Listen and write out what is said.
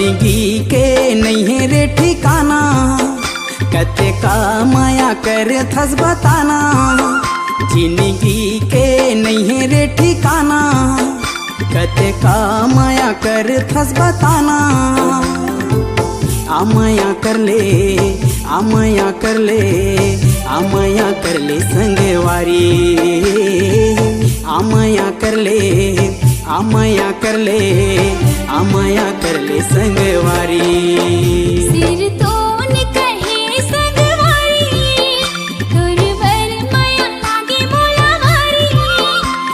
जिंदगी के नहीं है रे ठिकाना, कते का माया कर थस बताना। जिंदगी के नहीं है रे ठिकाना, कते का माया कर थस बताना। आमाया कर ले, आमाया कर ले, आमाया कर ले संगवारी। आमाया कर ले, आमाया कर ले, आमाया कर ले संगवारी।